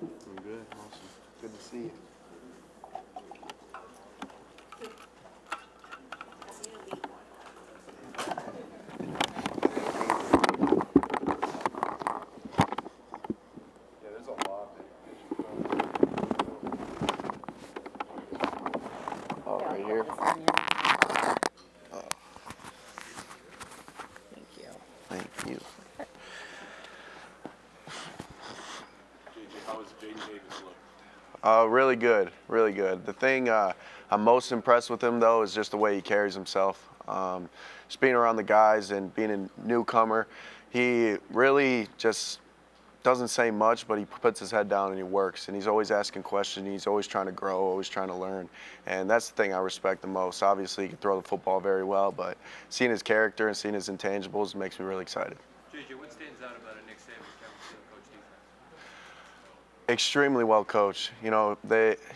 I'm good. Awesome. Good to see you. Yeah, there's a lot that oh, right here. Oh. Thank you. Thank you. J.J., how was Jaden Davis look? Really good, really good. The thing I'm most impressed with him, though, is just the way he carries himself. Just being around the guys and being a newcomer, he really just doesn't say much, but he puts his head down and he works. And he's always asking questions. He's always trying to grow, always trying to learn. And that's the thing I respect the most. Obviously, he can throw the football very well, but seeing his character and seeing his intangibles makes me really excited. J.J., what stands out about a Nick Saban coach defense? Extremely well coached. You know,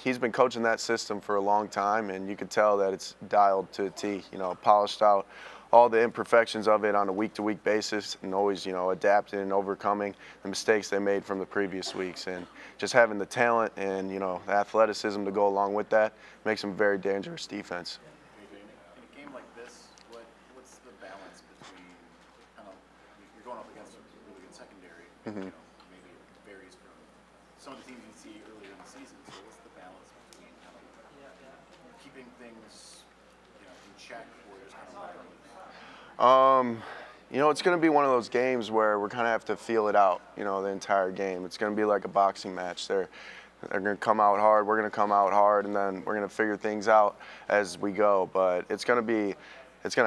he's been coaching that system for a long time, and you could tell that it's dialed to a T. You know, polished out all the imperfections of it on a week-to-week basis, and always, you know, adapting and overcoming the mistakes they made from the previous weeks. And just having the talent and, you know, the athleticism to go along with that makes them a very dangerous defense. In a game like this, what's the balance between kind of you're going up against a really good secondary? You know, maybe it varies from some of the teams you see earlier in the season. So what's the balance between kind of keeping things, you know, in check or just kind of letting You know, it's going to be one of those games where we're kind of have to feel it out, you know, the entire game. It's going to be like a boxing match. They're going to come out hard, we're going to come out hard, and then we're going to figure things out as we go. But it's going to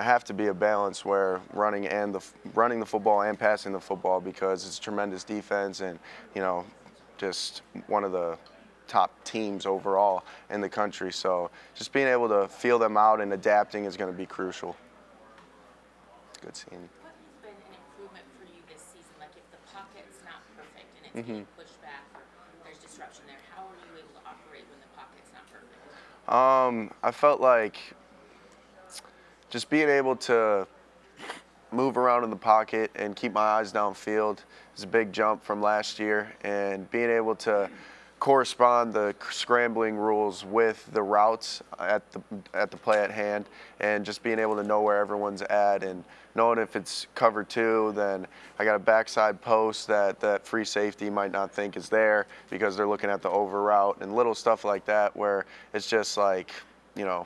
have to be a balance where running the football and passing the football, because it's tremendous defense and, you know, just one of the top teams overall in the country. So just being able to feel them out and adapting is going to be crucial. Good seeing you. What has been an improvement for you this season? Like if the pocket's not perfect and it's getting pushed back or there's disruption there, how are you able to operate when the pocket's not perfect? I felt like just being able to move around in the pocket and keep my eyes downfield is a big jump from last year, and being able to correspond the scrambling rules with the routes at the play at hand, and just being able to know where everyone's at, and knowing if it's cover two, then I got a backside post that free safety might not think is there because they're looking at the over route, and little stuff like that where it's just like, you know,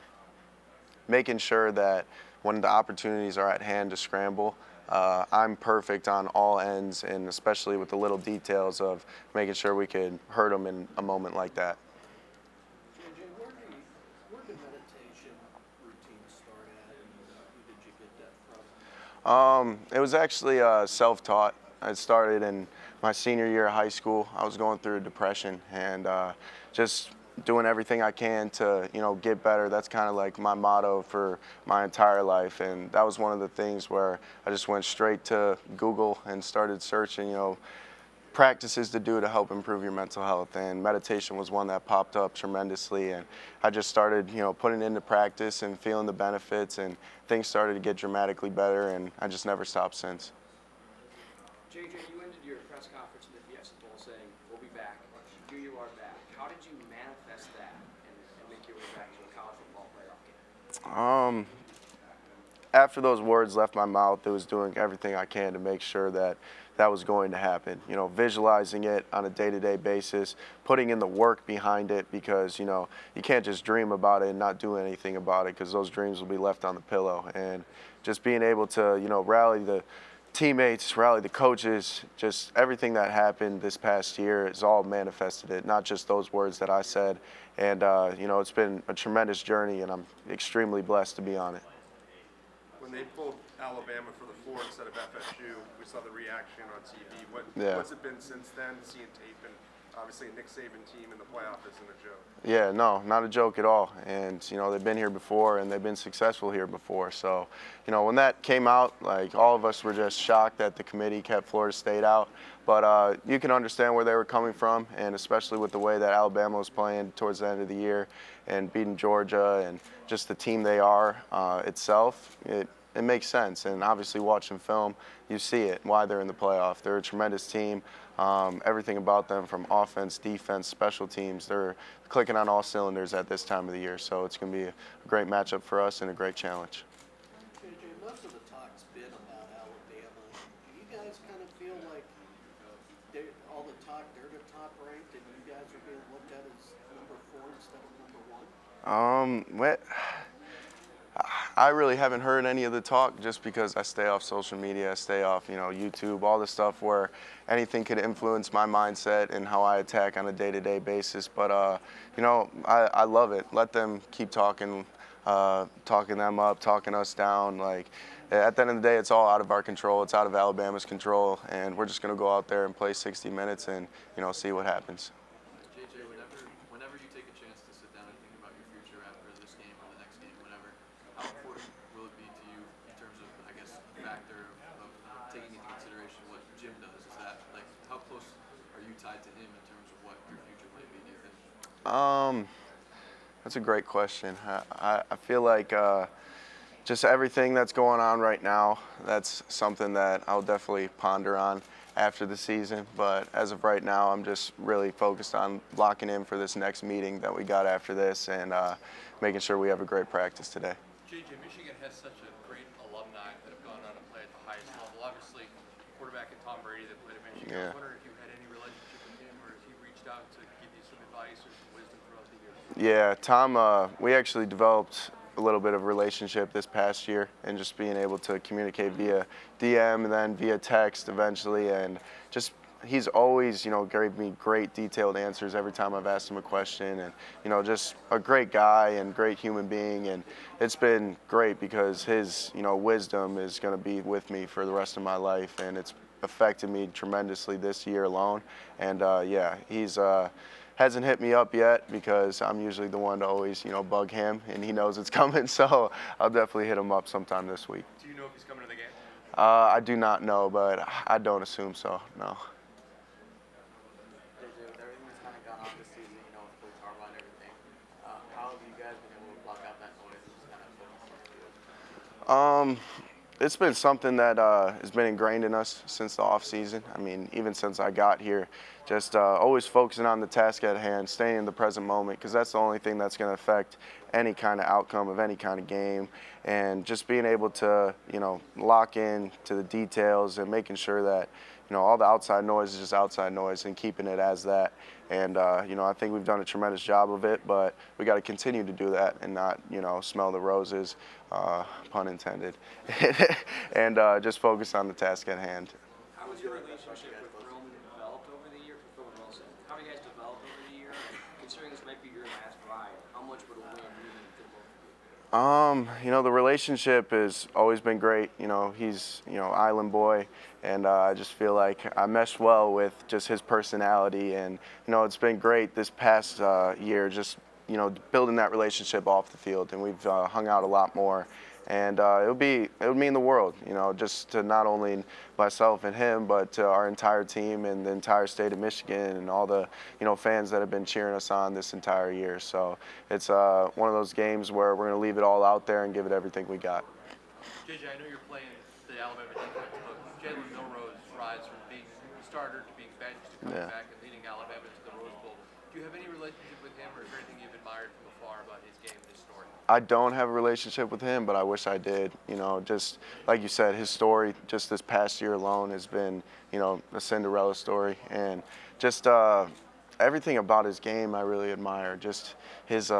making sure that when the opportunities are at hand to scramble, I'm perfect on all ends, and especially with the little details of making sure we could hurt them in a moment like that. J.J., where did meditation routine start at, and who did you get that from? It was actually self-taught. I started in my senior year of high school. I was going through a depression, and just doing everything I can to, you know, get better. That's kind of like my motto for my entire life, and that was one of the things where I just went straight to Google and started searching, you know, practices to do to help improve your mental health, and meditation was one that popped up tremendously, and I just started, you know, putting it into practice and feeling the benefits, and things started to get dramatically better, and I just never stopped since. J.J., you ended your press conference in the Fiesta Bowl saying, "We'll be back. Here you are back." How did you manifest that and make your way back to a college football playoff game? After those words left my mouth, it was doing everything I can to make sure that that was going to happen. You know, visualizing it on a day-to-day basis, putting in the work behind it, because, you know, you can't just dream about it and not do anything about it, because those dreams will be left on the pillow. And just being able to, you know, rally the teammates, rally the coaches, just everything that happened this past year is all manifested it, not just those words that I said. And, you know, it's been a tremendous journey, and I'm extremely blessed to be on it. When they pulled Alabama for the 4 instead of FSU, we saw the reaction on TV. What's it been since then, seeing tape? And obviously a Nick Saban team in the playoff isn't a joke. Yeah, no, not a joke at all. And, you know, they've been here before, and they've been successful here before. So, you know, when that came out, like, all of us were just shocked that the committee kept Florida State out. But you can understand where they were coming from, and especially with the way that Alabama was playing towards the end of the year and beating Georgia and just the team they are itself, it it makes sense. And obviously watching film, you see it, why they're in the playoff. They're a tremendous team. Everything about them, from offense, defense, special teams, they're clicking on all cylinders at this time of the year. So it's going to be a great matchup for us and a great challenge. J.J., most of the talk's been about Alabama. Do you guys kind of feel like all the talk, they're the top ranked, and you guys are being looked at as number 4 instead of number 1? I really haven't heard any of the talk, just because I stay off social media, I stay off, YouTube, all the stuff where anything could influence my mindset and how I attack on a day-to-day basis. But I love it. Let them keep talking, talking them up, talking us down. Like, at the end of the day, it's all out of our control. It's out of Alabama's control, and we're just going to go out there and play 60 minutes and see what happens. J.J., whenever you take a chance to sit down and think about your future after this game or the next game, whenever, how important will it be to you in terms of, I guess, a factor of taking into consideration what Jim does? Is that, like, how close are you tied to him in terms of what your future might be, do you think? That's a great question. I feel like just everything that's going on right now, that's something that I'll definitely ponder on after the season. But as of right now, I'm just really focused on locking in for this next meeting that we got after this, and making sure we have a great practice today. J.J., Michigan has such a great alumni that have gone on to play at the highest level. Obviously, quarterback and Tom Brady that played at Michigan. Yeah. I was wondering if you had any relationship with him, or if he reached out to give you some advice or some wisdom throughout the years. Yeah, Tom, we actually developed a little bit of relationship this past year, and just being able to communicate via DM and then via text eventually, and just he's always gave me great detailed answers every time I've asked him a question, and just a great guy and great human being. And it's been great because his wisdom is going to be with me for the rest of my life, and it's affected me tremendously this year alone. And yeah, he's hasn't hit me up yet, because I'm usually the one to always, bug him, and he knows it's coming. So I'll definitely hit him up sometime this week. Do you know if he's coming to the game? I do not know, but I don't assume so, no. J.J., with everything that's kind of gone on this season, with Coach Harbaugh and everything, how have you guys been able to block out that noise and just kind of focus on the field? It's been something that has been ingrained in us since the off season. I mean, even since I got here, just always focusing on the task at hand, staying in the present moment, because that's the only thing that's going to affect any kind of outcome of any kind of game. And just being able to, lock in to the details and making sure that, all the outside noise is just outside noise, and keeping it as that. And, I think we've done a tremendous job of it, but we got to continue to do that and not, smell the roses, pun intended, and just focus on the task at hand. How has your relationship with Roman developed over the year? How have you guys developed over the year? Considering this might be your last ride, how much would a win mean to both of you? The relationship has always been great. He's, island boy, and I just feel like I meshed well with just his personality, and, it's been great this past year, just, building that relationship off the field, and we've hung out a lot more. And it would mean the world, just to not only myself and him, but to our entire team and the entire state of Michigan and all the, fans that have been cheering us on this entire year. So it's one of those games where we're going to leave it all out there and give it everything we got. J.J., I know you're playing the Alabama defense, but Jalen Milroe's rise from being a starter to being benched to coming back and leading Alabama to the Rose Bowl. Do you have any relationship with him, or is there anything you've admired from afar about his game and his story? I don't have a relationship with him, but I wish I did. Just like you said, his story just this past year alone has been, a Cinderella story. And just everything about his game I really admire. Just his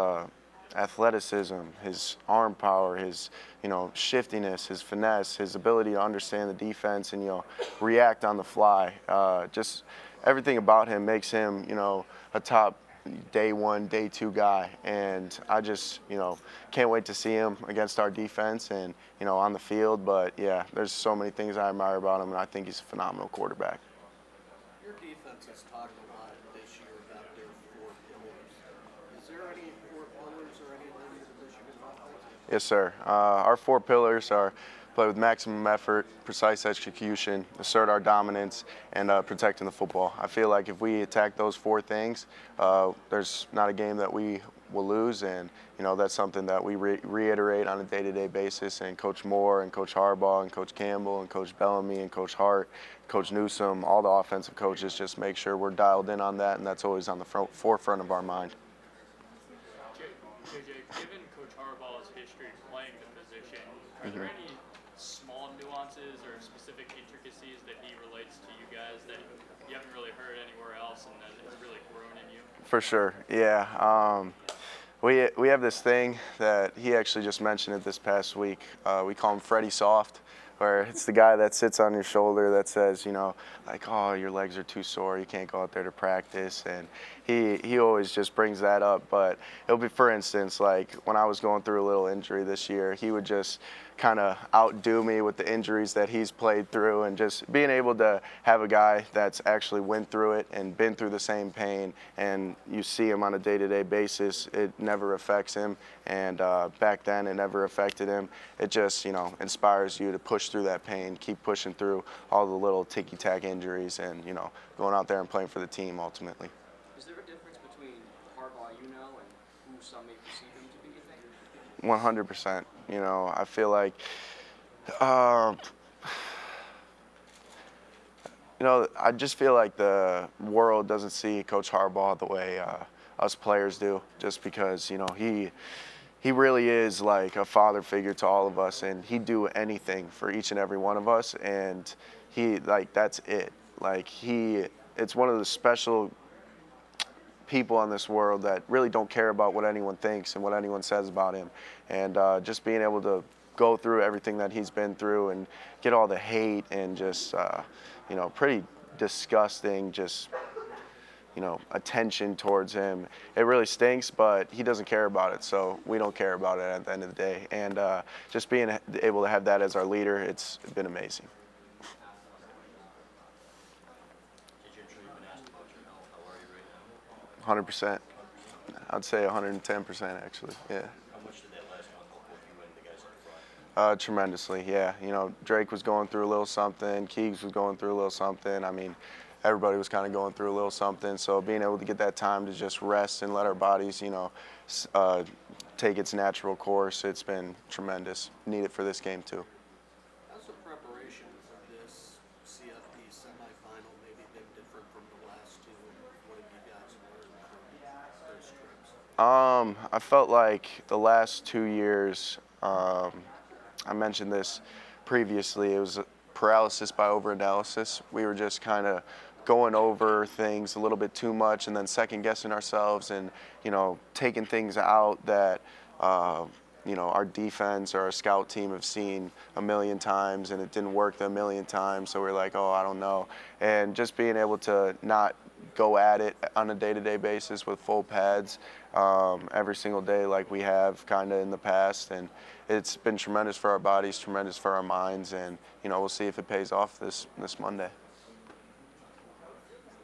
athleticism, his arm power, his, shiftiness, his finesse, his ability to understand the defense and, react on the fly. Just everything about him makes him, a top day one, day two guy, and I just, can't wait to see him against our defense and, on the field. But yeah, there's so many things I admire about him, and I think he's a phenomenal quarterback. Your defense has talked a lot this year about their 4 pillars. Is there any 4 pillars or anything to the Michigan offense? Yes, sir. Our 4 pillars are play with maximum effort, precise execution, assert our dominance, and protecting the football. I feel like if we attack those 4 things, there's not a game that we we'll lose, and that's something that we reiterate on a day-to-day basis. And Coach Moore and Coach Harbaugh and Coach Campbell and Coach Bellamy and Coach Hart, Coach Newsome, all the offensive coaches just make sure we're dialed in on that, and that's always on the forefront of our mind. J.J., given Coach Harbaugh's history playing the position, are there any small nuances or specific intricacies that he relates to you guys that you haven't really heard anywhere else and that has really grown in you? For sure, yeah. We have this thing that he actually just mentioned it this past week. We call him Freddie Soft, where it's the guy that sits on your shoulder that says, like, oh, your legs are too sore, you can't go out there to practice. And he always just brings that up. But it'll be, for instance, like when I was going through a little injury this year, he would just kind of outdo me with the injuries that he's played through, and just being able to have a guy that's actually went through it and been through the same pain, and you see him on a day-to-day basis, it never affects him. And back then it never affected him. It just, inspires you to push through that pain, keep pushing through all the little ticky-tack injuries, and, going out there and playing for the team ultimately. Is there a difference between Harbaugh and who some may perceive him to be, you think? 100%. I feel like, I just feel like the world doesn't see Coach Harbaugh the way us players do, just because, he really is like a father figure to all of us, and he'd do anything for each and every one of us, and that's it. Like, it's one of the special people on this world that really don't care about what anyone thinks and what anyone says about him. And just being able to go through everything that he's been through and get all the hate and just, pretty disgusting, just, attention towards him. It really stinks, but he doesn't care about it, so we don't care about it at the end of the day. And just being able to have that as our leader, it's been amazing. 100%. I'd say 110% actually, yeah. How much did that last month help with you and the guys up front? Tremendously, yeah. Drake was going through a little something, Keegs was going through a little something. I mean, everybody was kind of going through a little something, so being able to get that time to just rest and let our bodies, take its natural course, it's been tremendous. Need it for this game too. How's the preparation for this CFP semifinal maybe been different from the last two? What have you guys learned from those trips? I felt like the last 2 years, I mentioned this previously, it was paralysis by overanalysis. We were just kind of going over things a little bit too much and then second guessing ourselves and, taking things out that, our defense or our scout team have seen a million times and it didn't work the 1,000,000 times. So we're like, oh, I don't know. And just being able to not go at it on a day-to-day basis with full pads every single day like we have kind of in the past. And it's been tremendous for our bodies, tremendous for our minds. And, we'll see if it pays off this Monday.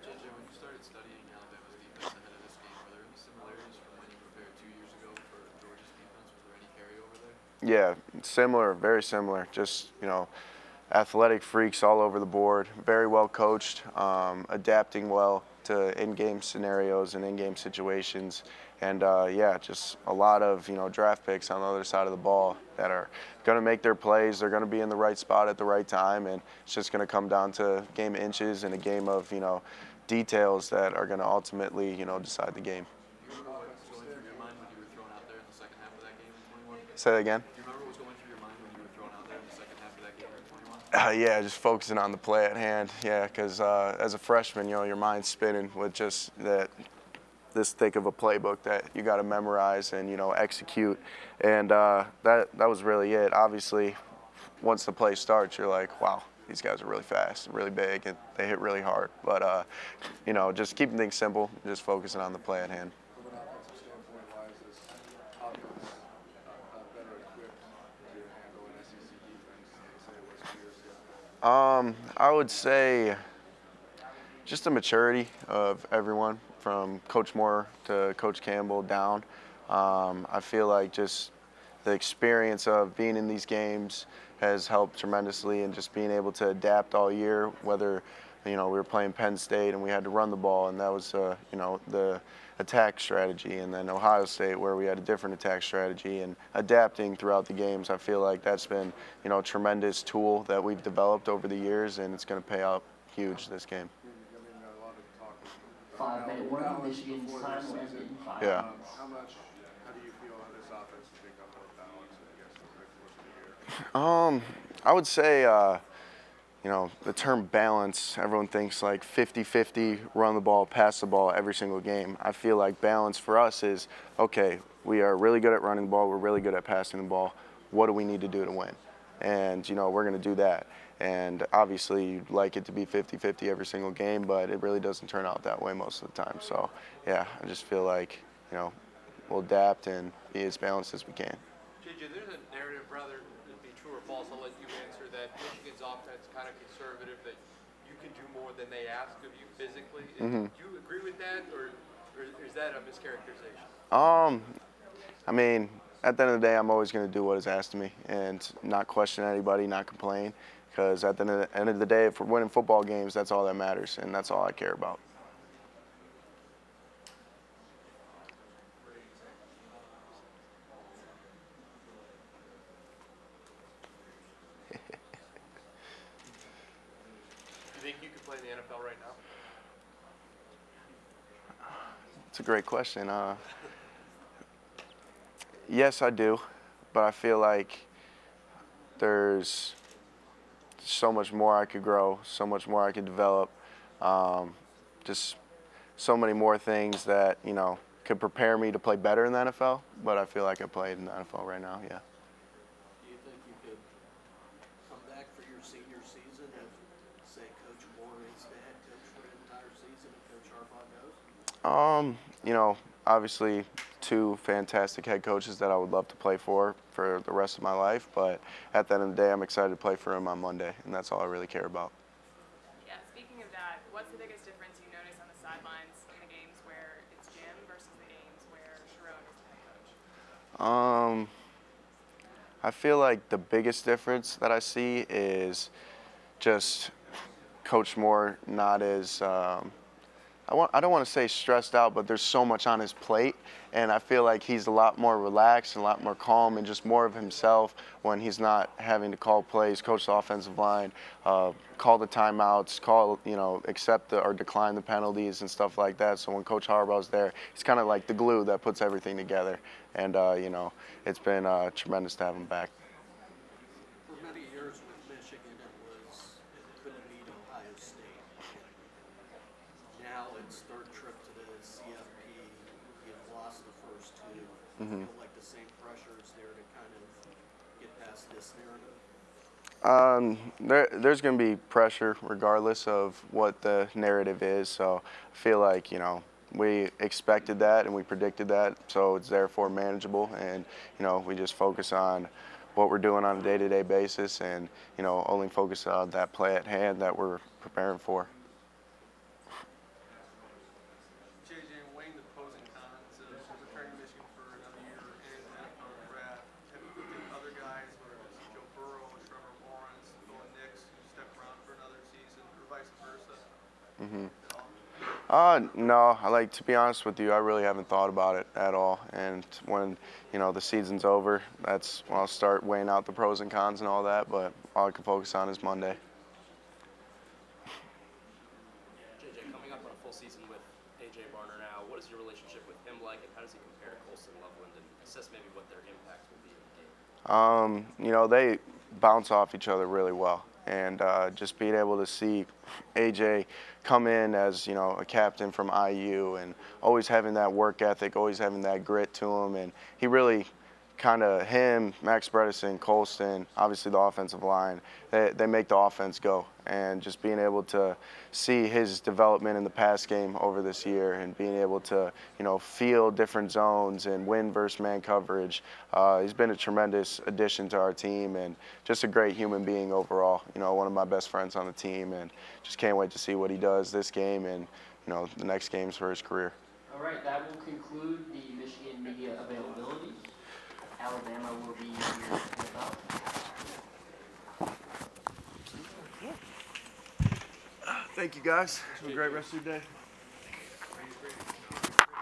J.J., when you started studying Alabama's defense ahead of this game, were there any similarities from when you prepared 2 years ago for Georgia's defense? Was there any carryover there? Yeah, similar, very similar. Just, athletic freaks all over the board, very well coached, adapting well to in-game scenarios and in-game situations. And, just a lot of, draft picks on the other side of the ball that are going to make their plays. They're going to be in the right spot at the right time, and it's just going to come down to a game of inches and a game of, details that are going to ultimately, decide the game. Do you remember what was going through your mind when you were thrown out there in the second half of that game in 21? Say that again? Do you remember what was going through your mind when you were thrown out there in the second half of that game in 21? Yeah, just focusing on the play at hand. Yeah, because as a freshman, your mind's spinning with just this thick of a playbook that you got to memorize and execute. And that was really it. Obviously, once the play starts, you're like, wow, these guys are really fast, really big, and they hit really hard. But just keeping things simple, just focusing on the play at hand. From an offensive standpoint, why is this offense better equipped to handle an SEC defense than, say, it was 2 years ago? I would say just the maturity of everyone, from Coach Moore to Coach Campbell down. I feel like just the experience of being in these games has helped tremendously, and just being able to adapt all year, whether we were playing Penn State and we had to run the ball, and that was the attack strategy. And then Ohio State, where we had a different attack strategy, and adapting throughout the games. I feel like that's been a tremendous tool that we've developed over the years, and it's going to pay out huge this game. 5-minute warning. Michigan's time will end in 5 Yeah. minutes. How do you feel this offense has become more balanced, I guess, over the course of the year? I would say, the term balance, everyone thinks like 50-50, run the ball, pass the ball every single game. I feel like balance for us is, okay, we are really good at running the ball, we're really good at passing the ball. What do we need to do to win? And, we're going to do that. And obviously, you'd like it to be 50-50 every single game, but it really doesn't turn out that way most of the time. So, yeah, I just feel like, we'll adapt and be as balanced as we can. JJ, there's a narrative, rather than be true or false, I'll let you answer, that Michigan's offense kind of conservative, that you can do more than they ask of you physically. Do you agree with that, or is that a mischaracterization? I mean, at the end of the day, I'm always going to do what is asked of me and not question anybody, not complain, because at the end of the day, if we're winning football games, that's all that matters, and that's all I care about. Do you think you could play in the NFL right now? It's a great question. Yes, I do, but I feel like there's so much more I could grow, so much more I could develop, just so many more things that, could prepare me to play better in the NFL, but I feel like I played in the NFL right now, yeah. Do you think you could come back for your senior season if, say, Coach Moore is the head coach for an entire season and Coach Harbaugh goes? Obviously 2 fantastic head coaches that I would love to play for the rest of my life, but at the end of the day, I'm excited to play for them on Monday, and that's all I really care about. Yeah, speaking of that, what's the biggest difference you notice on the sidelines in the games where it's Jim versus the games where Sharon is the head coach? I feel like the biggest difference that I see is just Coach Moore not as I don't want to say stressed out, but there's so much on his plate, and I feel like he's a lot more relaxed and a lot more calm and just more of himself when he's not having to call plays, coach the offensive line, call the timeouts, accept or decline the penalties and stuff like that. So when Coach Harbaugh's there, he's kind of like the glue that puts everything together, and it's been tremendous to have him back. For many years with Michigan, it couldn't beat Ohio State. Now it's third trip to the CFP. You've lost the first 2. Feel like the same pressure is there to kind of get past this narrative? There's going to be pressure regardless of what the narrative is. So I feel like, we expected that and we predicted that, so it's therefore manageable. And, we just focus on what we're doing on a day-to-day basis and, only focus on that play at hand that we're preparing for. Weighing the pros and cons of returning to Michigan for another year and the NFL draft, have you looked at other guys, whether it's Joe Burrow, Trevor Lawrence, Phil Nix, who stepped around for another season, or vice versa? No, to be honest with you, I really haven't thought about it at all. And when, the season's over, that's when I'll start weighing out the pros and cons and all that, but all I can focus on is Monday. JJ, coming up on a full season with A.J. Barner now, what is your relationship with him like, and how does he compare to Colson Loveland, and assess maybe what their impact will be in the game? They bounce off each other really well. And just being able to see A.J. come in as, a captain from IU and always having that work ethic, always having that grit to him. And he really him, Max Bredesen, Colston, obviously the offensive line, they make the offense go. And just being able to see his development in the pass game over this year and being able to, feel different zones and win versus man coverage, he's been a tremendous addition to our team and just a great human being overall. One of my best friends on the team, and just can't wait to see what he does this game and, the next games for his career. All right, that will conclude the Michigan media availability. Alabama will be here in about. Thank you, guys. Have a great rest of your day.